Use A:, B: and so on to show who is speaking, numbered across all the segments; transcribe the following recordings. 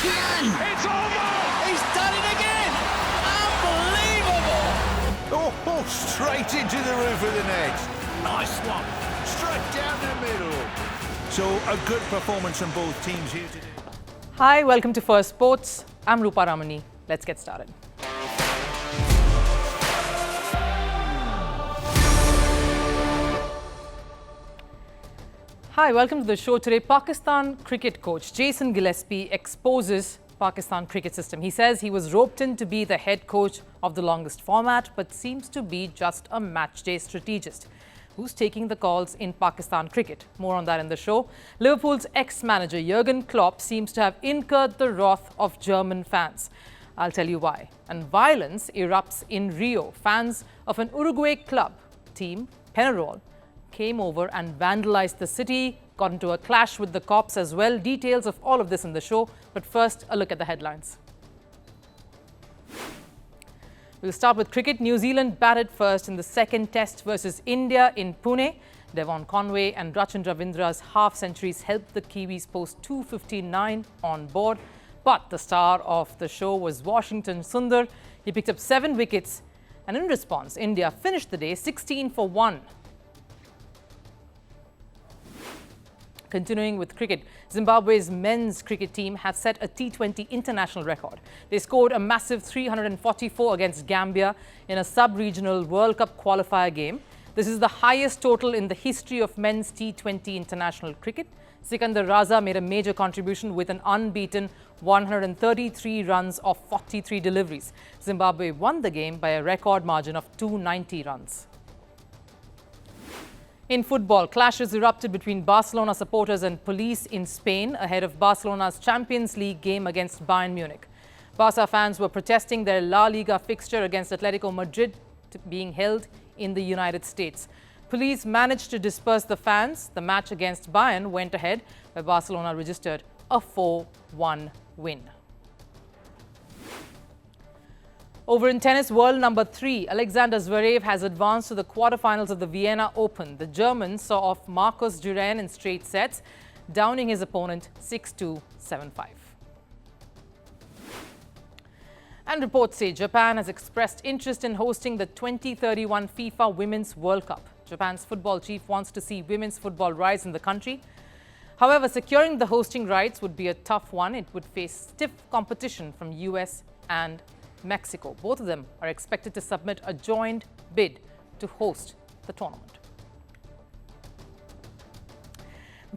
A: can!
B: It's over!
A: He's done it again! Unbelievable!
C: Oh, straight into the roof of the net.
B: Nice one!
C: Straight down the middle. So a good performance from both teams here today.
D: Hi, welcome to Firstpost. I'm Rupha Ramani. Let's get started. Hi, welcome to the show today. Pakistan cricket coach Jason Gillespie exposes Pakistan cricket system. He says he was roped in to be the head coach of the longest format, but seems to be just a matchday strategist. Who's taking the calls in Pakistan cricket? More on that in the show. Liverpool's ex-manager Jurgen Klopp seems to have incurred the wrath of German fans. I'll tell you why. And violence erupts in Rio. Fans of an Uruguay club team, Peñarol, came over and vandalized the city, got into a clash with the cops as well. Details of all of this in the show. But first, a look at the headlines. We'll start with cricket. New Zealand batted first in the second test versus India in Pune. Devon Conway and Rachin Ravindra's half-centuries helped the Kiwis post 259 on board. But the star of the show was Washington Sundar. He picked up 7 wickets. And in response, India finished the day 16 for 1. Continuing with cricket, Zimbabwe's men's cricket team have set a T20 international record. They scored a massive 344 against Gambia in a sub-regional World Cup qualifier game. This is the highest total in the history of men's T20 international cricket. Sikandar Raza made a major contribution with an unbeaten 133 runs off 43 deliveries. Zimbabwe won the game by a record margin of 290 runs. In football, clashes erupted between Barcelona supporters and police in Spain ahead of Barcelona's Champions League game against Bayern Munich. Barca fans were protesting their La Liga fixture against Atletico Madrid being held in the United States. Police managed to disperse the fans. The match against Bayern went ahead, where Barcelona registered a 4-1 win. Over in tennis, world number 3, Alexander Zverev has advanced to the quarterfinals of the Vienna Open. The German saw off Marcos Giron in straight sets, downing his opponent 6-2, 7-5. And reports say Japan has expressed interest in hosting the 2031 FIFA Women's World Cup. Japan's football chief wants to see women's football rise in the country. However, securing the hosting rights would be a tough one. It would face stiff competition from US and Mexico. Both of them are expected to submit a joint bid to host the tournament.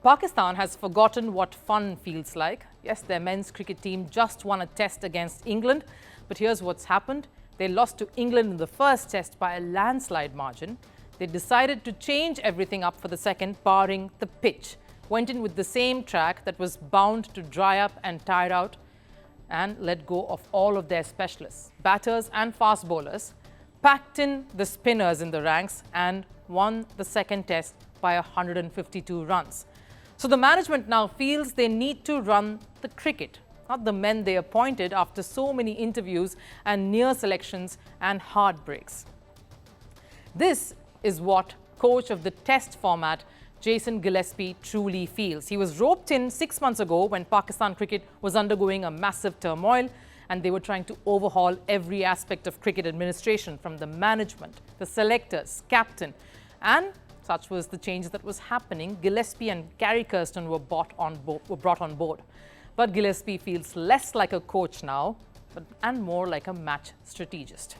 D: Pakistan has forgotten what fun feels like. Yes, their men's cricket team just won a test against England, but here's what's happened. They lost to England in the first test by a landslide margin. They decided to change everything up for the second, barring the pitch. Went in with the same track that was bound to dry up and tire out, and let go of all of their specialists. Batters and fast bowlers packed in the spinners in the ranks and won the second test by 152 runs. So the management now feels they need to run the cricket, not the men they appointed after so many interviews and near selections and heartbreaks. This is what coach of the test format Jason Gillespie truly feels. He was roped in 6 months ago when Pakistan cricket was undergoing a massive turmoil and they were trying to overhaul every aspect of cricket administration, from the management, the selectors, captain, and such was the change that was happening. Gillespie and Gary Kirsten were brought on board. But Gillespie feels less like a coach now and more like a match strategist.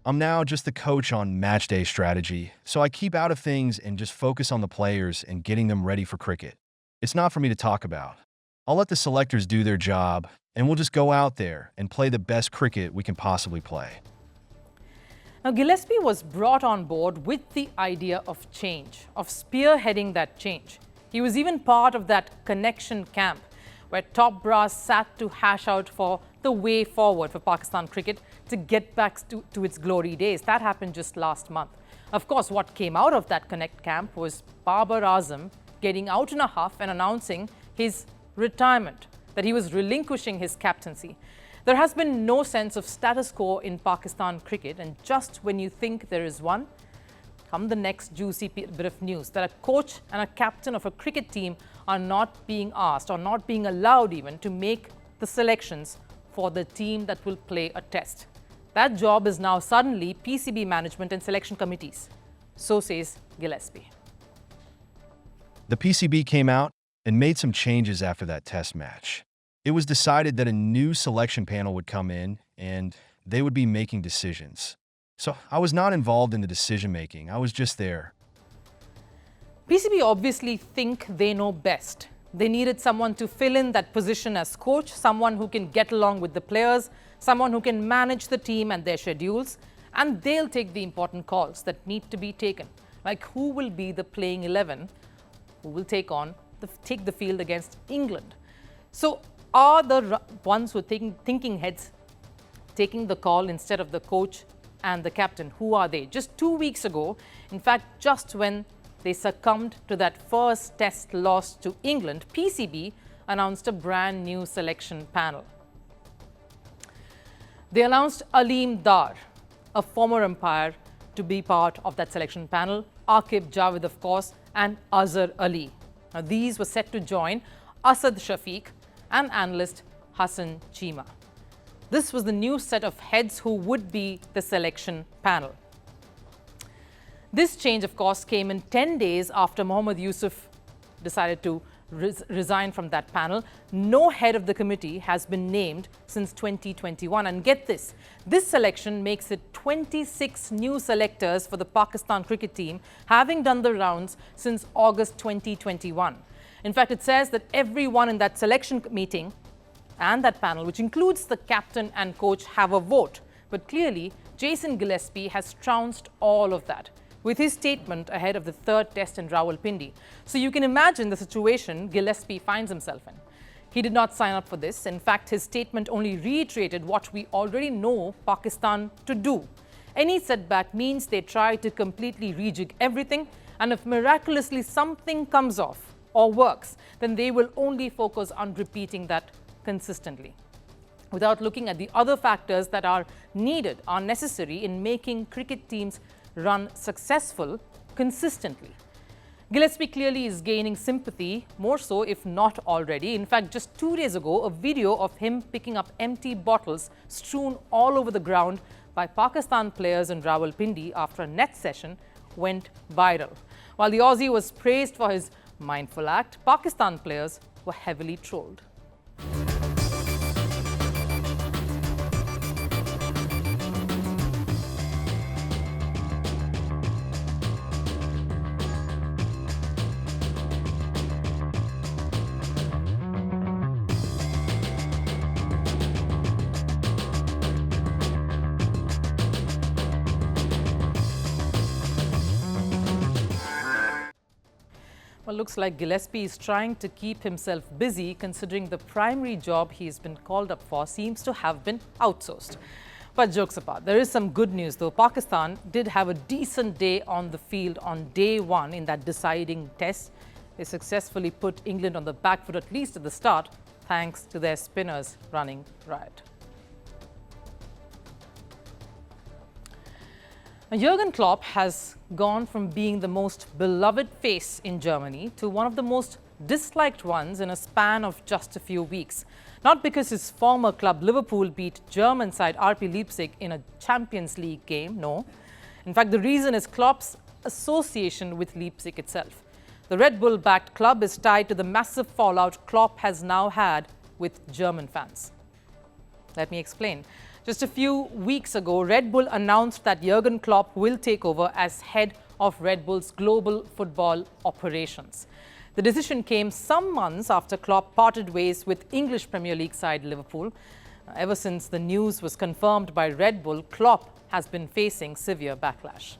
E: I'm now just the coach on match day strategy, so I keep out of things and just focus on the players and getting them ready for cricket. It's not for me to talk about. I'll let the selectors do their job, and we'll just go out there and play the best cricket we can possibly play.
D: Now, Gillespie was brought on board with the idea of change, of spearheading that change. He was even part of that connection camp where top brass sat to hash out for the way forward for Pakistan cricket to get back to its glory days. That happened just last month. Of course, what came out of that Connect camp was Babar Azam getting out in a huff and announcing his retirement, that he was relinquishing his captaincy. There has been no sense of status quo in Pakistan cricket, and just when you think there is one, come the next juicy bit of news that a coach and a captain of a cricket team are not being asked or not being allowed even to make the selections for the team that will play a test. That job is now suddenly PCB management and selection committees. So says Gillespie.
E: The PCB came out and made some changes after that test match. It was decided that a new selection panel would come in and they would be making decisions. So I was not involved in the decision-making. I was just there.
D: PCB obviously think they know best. They needed someone to fill in that position as coach, someone who can get along with the players, someone who can manage the team and their schedules, and they'll take the important calls that need to be taken, like who will be the playing 11, who will take the field against England. So are the ones who are thinking heads taking the call instead of the coach and the captain? Who are they? Just 2 weeks ago, in fact, just when they succumbed to that first test loss to England, PCB announced a brand new selection panel. They announced Aleem Dar, a former umpire, to be part of that selection panel, Aqib Javed, of course, and Azhar Ali. Now, these were set to join Asad Shafiq and analyst Hassan Chima. This was the new set of heads who would be the selection panel. This change, of course, came in 10 days after Mohammad Yusuf decided to resign from that panel. No head of the committee has been named since 2021. And get this, this selection makes it 26 new selectors for the Pakistan cricket team, having done the rounds since August 2021. In fact, it says that everyone in that selection meeting and that panel, which includes the captain and coach, have a vote. But clearly, Jason Gillespie has trounced all of that with his statement ahead of the third test in Rawalpindi. So you can imagine the situation Gillespie finds himself in. He did not sign up for this. In fact, his statement only reiterated what we already know Pakistan to do. Any setback means they try to completely rejig everything, and if miraculously something comes off or works, then they will only focus on repeating that consistently, without looking at the other factors that are needed, are necessary in making cricket teams run successful consistently. Gillespie clearly is gaining sympathy, more so if not already. In fact, just 2 days ago, a video of him picking up empty bottles strewn all over the ground by Pakistan players in Rawalpindi after a net session went viral. While the Aussie was praised for his mindful act, Pakistan players were heavily trolled. Well, looks like Gillespie is trying to keep himself busy, considering the primary job he's been called up for seems to have been outsourced. But jokes apart, there is some good news though. Pakistan did have a decent day on the field on day one in that deciding test. They successfully put England on the back foot, at least at the start, thanks to their spinners running riot. Now, Jurgen Klopp has gone from being the most beloved face in Germany to one of the most disliked ones in a span of just a few weeks. Not because his former club Liverpool beat German side RB Leipzig in a Champions League game, no. In fact, the reason is Klopp's association with Leipzig itself. The Red Bull-backed club is tied to the massive fallout Klopp has now had with German fans. Let me explain. Just a few weeks ago, Red Bull announced that Jurgen Klopp will take over as head of Red Bull's global football operations. The decision came some months after Klopp parted ways with English Premier League side Liverpool. Ever since the news was confirmed by Red Bull, Klopp has been facing severe backlash.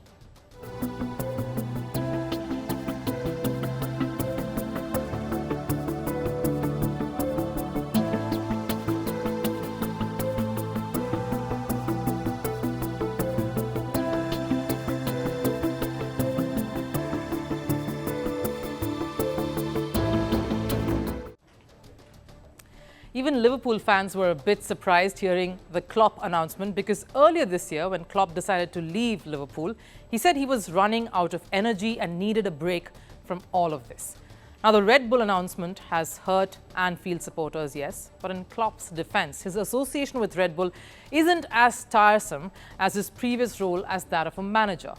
D: Even Liverpool fans were a bit surprised hearing the Klopp announcement, because earlier this year, when Klopp decided to leave Liverpool, he said he was running out of energy and needed a break from all of this. Now, the Red Bull announcement has hurt Anfield supporters, yes, but in Klopp's defense, his association with Red Bull isn't as tiresome as his previous role as that of a manager.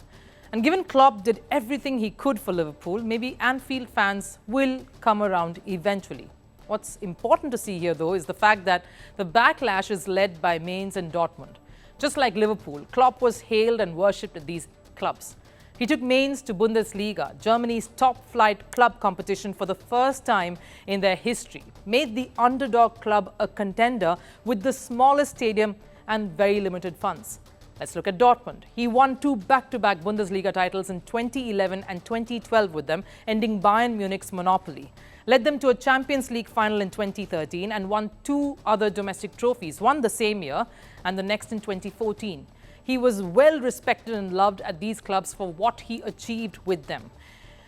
D: And given Klopp did everything he could for Liverpool, maybe Anfield fans will come around eventually. What's important to see here, though, is the fact that the backlash is led by Mainz and Dortmund. Just like Liverpool, Klopp was hailed and worshipped at these clubs. He took Mainz to Bundesliga, Germany's top-flight club competition for the first time in their history, made the underdog club a contender with the smallest stadium and very limited funds. Let's look at Dortmund. He won 2 back-to-back Bundesliga titles in 2011 and 2012 with them, ending Bayern Munich's monopoly. Led them to a Champions League final in 2013 and won 2 other domestic trophies, one the same year and the next in 2014. He was well respected and loved at these clubs for what he achieved with them.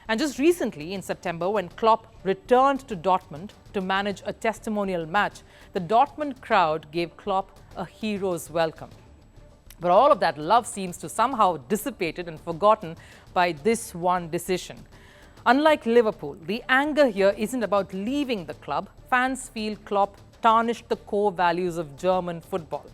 D: And just recently, in September, when Klopp returned to Dortmund to manage a testimonial match, the Dortmund crowd gave Klopp a hero's welcome. But all of that love seems to somehow dissipated and forgotten by this one decision. Unlike Liverpool, the anger here isn't about leaving the club. Fans feel Klopp tarnished the core values of German football.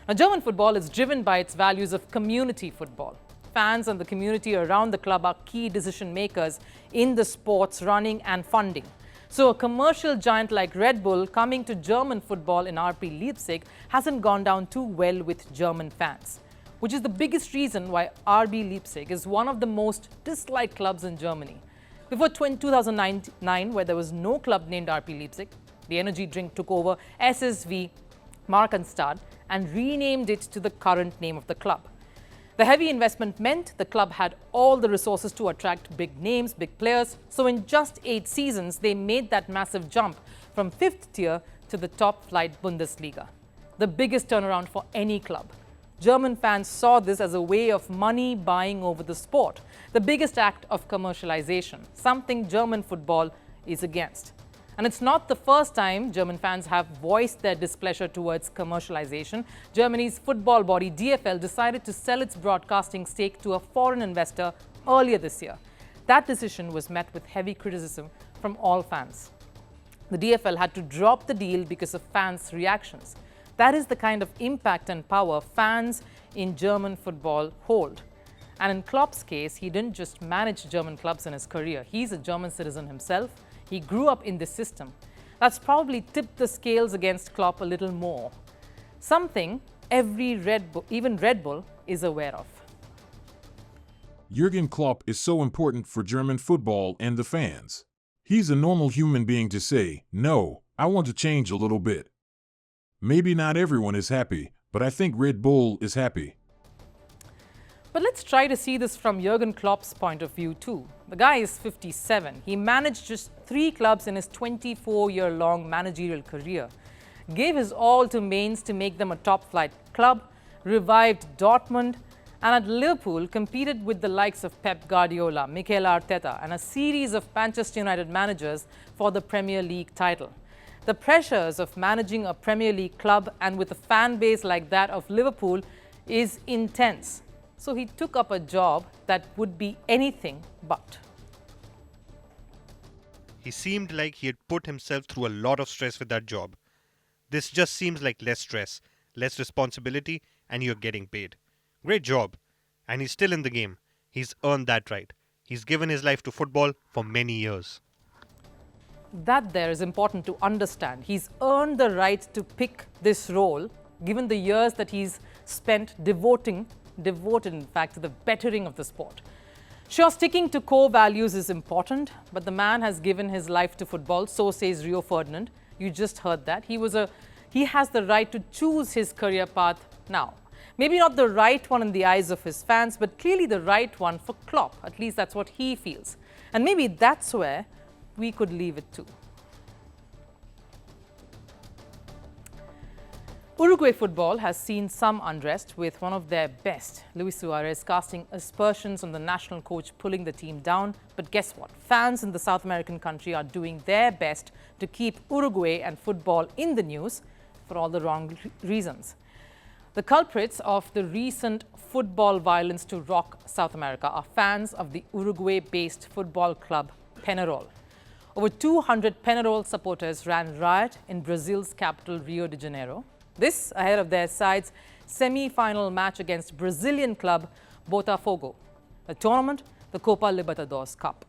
D: Now, German football is driven by its values of community football. Fans and the community around the club are key decision makers in the sport's running and funding. So a commercial giant like Red Bull coming to German football in RB Leipzig hasn't gone down too well with German fans, which is the biggest reason why RB Leipzig is one of the most disliked clubs in Germany. Before 2009, where there was no club named RB Leipzig, the energy drink took over SSV Markenstadt and renamed it to the current name of the club. The heavy investment meant the club had all the resources to attract big names, big players. So in just 8 seasons, they made that massive jump from 5th tier to the top-flight Bundesliga. The biggest turnaround for any club. German fans saw this as a way of money buying over the sport, the biggest act of commercialization, something German football is against. And it's not the first time German fans have voiced their displeasure towards commercialization. Germany's football body DFL decided to sell its broadcasting stake to a foreign investor earlier this year. That decision was met with heavy criticism from all fans. The DFL had to drop the deal because of fans' reactions. That is the kind of impact and power fans in German football hold. And in Klopp's case, he didn't just manage German clubs in his career. He's a German citizen himself. He grew up in this system. That's probably tipped the scales against Klopp a little more. Something even Red Bull is aware of.
B: Jurgen Klopp is so important for German football and the fans. He's a normal human being to say, no, I want to change a little bit. Maybe not everyone is happy, but I think Red Bull is happy.
D: But let's try to see this from Jurgen Klopp's point of view too. The guy is 57. He managed just 3 clubs in his 24-year-long managerial career. Gave his all to Mainz to make them a top-flight club, revived Dortmund, and at Liverpool competed with the likes of Pep Guardiola, Mikel Arteta, and a series of Manchester United managers for the Premier League title. The pressures of managing a Premier League club and with a fan base like that of Liverpool is intense. So he took up a job that would be anything but.
F: He seemed like he had put himself through a lot of stress with that job. This just seems like less stress, less responsibility, and you're getting paid. Great job. And he's still in the game. He's earned that right. He's given his life to football for many years.
D: That there is important to understand. He's earned the right to pick this role, given the years that he's spent devoted in fact to the bettering of the sport. Sure, sticking to core values is important, but the man has given his life to football, so says Rio Ferdinand. You just heard that. He has the right to choose his career path now. Maybe not the right one in the eyes of his fans, but clearly the right one for Klopp. At least that's what he feels. And maybe that's where we could leave it too. Uruguay football has seen some unrest, with one of their best, Luis Suarez, casting aspersions on the national coach pulling the team down. But guess what? Fans in the South American country are doing their best to keep Uruguay and football in the news for all the wrong reasons. The culprits of the recent football violence to rock South America are fans of the Uruguay-based football club Peñarol. Over 200 Peñarol supporters ran riot in Brazil's capital, Rio de Janeiro. This ahead of their side's semi-final match against Brazilian club Botafogo. The tournament, the Copa Libertadores Cup.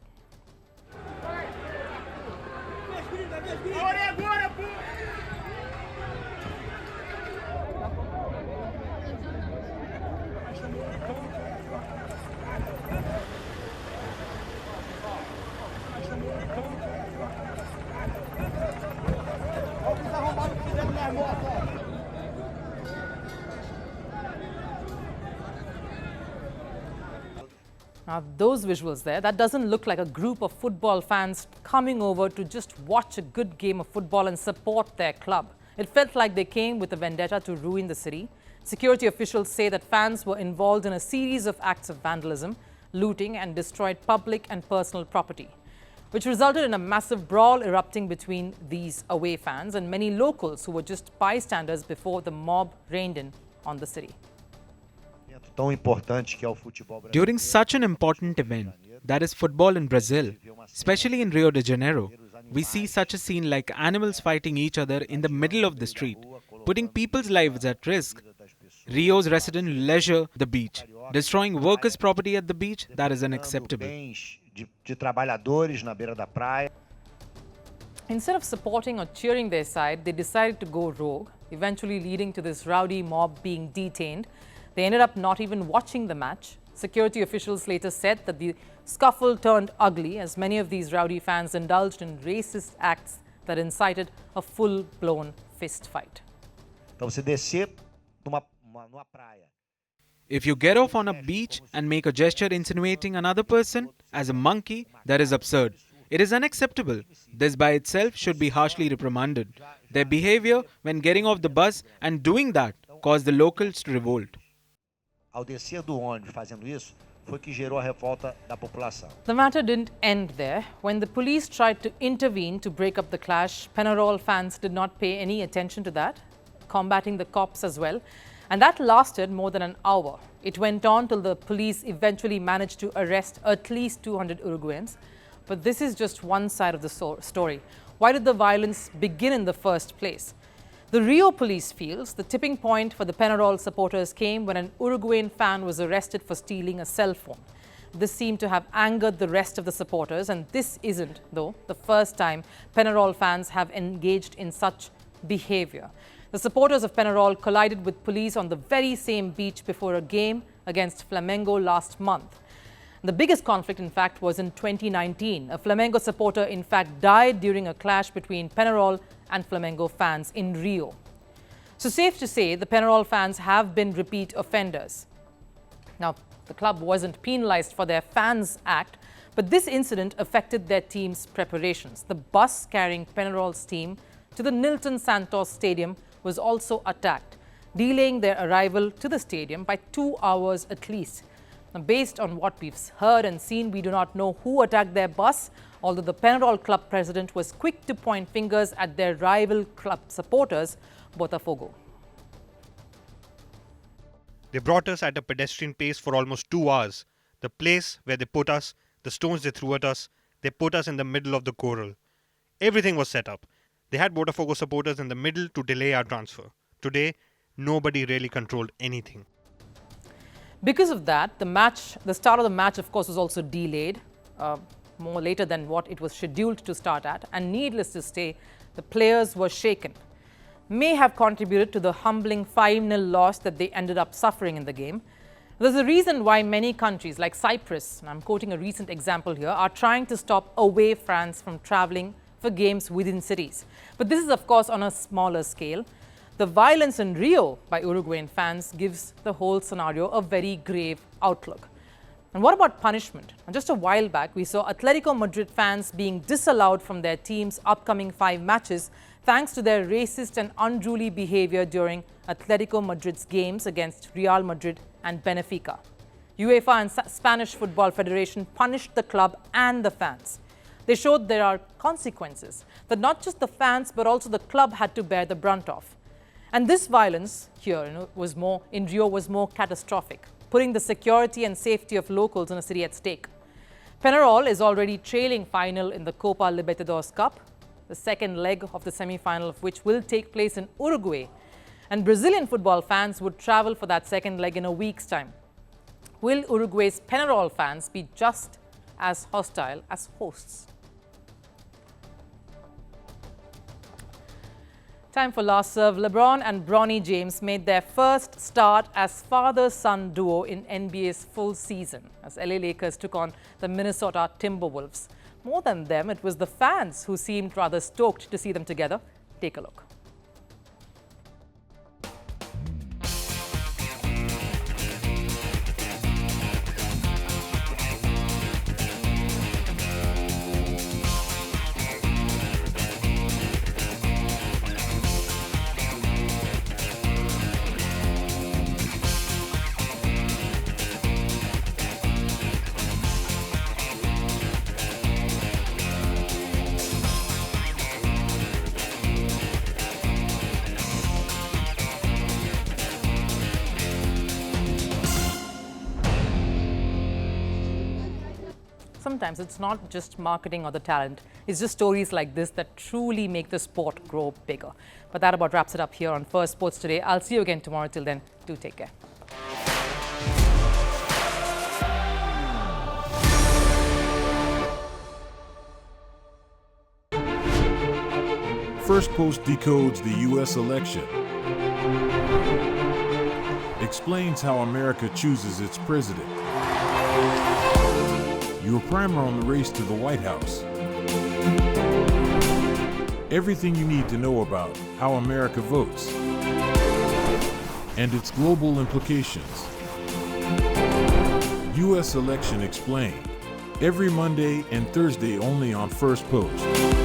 D: Now, those visuals there, that doesn't look like a group of football fans coming over to just watch a good game of football and support their club. It felt like they came with a vendetta to ruin the city. Security officials say that fans were involved in a series of acts of vandalism, looting and destroyed public and personal property, which resulted in a massive brawl erupting between these away fans and many locals who were just bystanders before the mob rained in on the city.
G: During such an important event, that is football in Brazil, especially in Rio de Janeiro, we see such a scene like animals fighting each other in the middle of the street, putting people's lives at risk. Rio's residents leisure the beach, destroying workers' property at the beach, that is unacceptable.
D: Instead of supporting or cheering their side, they decided to go rogue, eventually leading to this rowdy mob being detained. They ended up not even watching the match. Security officials later said that the scuffle turned ugly as many of these rowdy fans indulged in racist acts that incited a full-blown fist fight.
G: If you get off on a beach and make a gesture insinuating another person as a monkey, that is absurd. It is unacceptable. This by itself should be harshly reprimanded. Their behavior when getting off the bus and doing that caused the locals to revolt.
D: The matter didn't end there. When the police tried to intervene to break up the clash, Peñarol fans did not pay any attention to that, combating the cops as well. And that lasted more than an hour. It went on till the police eventually managed to arrest at least 200 Uruguayans. But this is just one side of the story. Why did the violence begin in the first place? The Rio police feels the tipping point for the Peñarol supporters came when an Uruguayan fan was arrested for stealing a cell phone. This seemed to have angered the rest of the supporters, and this isn't, though, the first time Peñarol fans have engaged in such behavior. The supporters of Peñarol collided with police on the very same beach before a game against Flamengo last month. The biggest conflict, in fact, was in 2019. A Flamengo supporter, in fact, died during a clash between Peñarol and Flamengo fans in Rio. So safe to say, the Peñarol fans have been repeat offenders. Now, the club wasn't penalized for their fans' act, but this incident affected their team's preparations. The bus carrying Peñarol's team to the Nilton Santos Stadium was also attacked, delaying their arrival to the stadium by 2 hours at least. Now, based on what we've heard and seen, we do not know who attacked their bus, although the Peñarol club president was quick to point fingers at their rival club supporters, Botafogo.
F: They brought us at a pedestrian pace for almost 2 hours. The place where they put us, the stones they threw at us, they put us in the middle of the corral. Everything was set up. They had Botafogo supporters in the middle to delay our transfer. Today, nobody really controlled anything.
D: Because of that, the start of the match, of course, was also delayed more later than what it was scheduled to start at. And needless to say, the players were shaken. May have contributed to the humbling 5-0 loss that they ended up suffering in the game. There's a reason why many countries like Cyprus, and I'm quoting a recent example here, are trying to stop away fans from traveling for games within cities. But this is, of course, on a smaller scale. The violence in Rio by Uruguayan fans gives the whole scenario a very grave outlook. And what about punishment? Just a while back, we saw Atletico Madrid fans being disallowed from their team's upcoming 5 matches thanks to their racist and unruly behavior during Atletico Madrid's games against Real Madrid and Benfica. UEFA and Spanish Football Federation punished the club and the fans. They showed there are consequences that not just the fans but also the club had to bear the brunt of. And this violence here in Rio was more catastrophic, putting the security and safety of locals in a city at stake. Peñarol is already trailing final in the Copa Libertadores Cup, the second leg of the semi-final of which will take place in Uruguay. And Brazilian football fans would travel for that second leg in a week's time. Will Uruguay's Peñarol fans be just as hostile as hosts? Time for last serve. LeBron and Bronny James made their first start as father-son duo in NBA's full season as LA Lakers took on the Minnesota Timberwolves. More than them, it was the fans who seemed rather stoked to see them together. Take a look. Sometimes it's not just marketing or the talent, it's just stories like this that truly make the sport grow bigger. But that about wraps it up here on Firstpost today. I'll see you again tomorrow. Till then, do take care.
B: Firstpost decodes the U.S. election, explains how America chooses its president. Your primer on the race to the White House. Everything you need to know about how America votes and its global implications. U.S. Election Explained. Every Monday and Thursday only on Firstpost.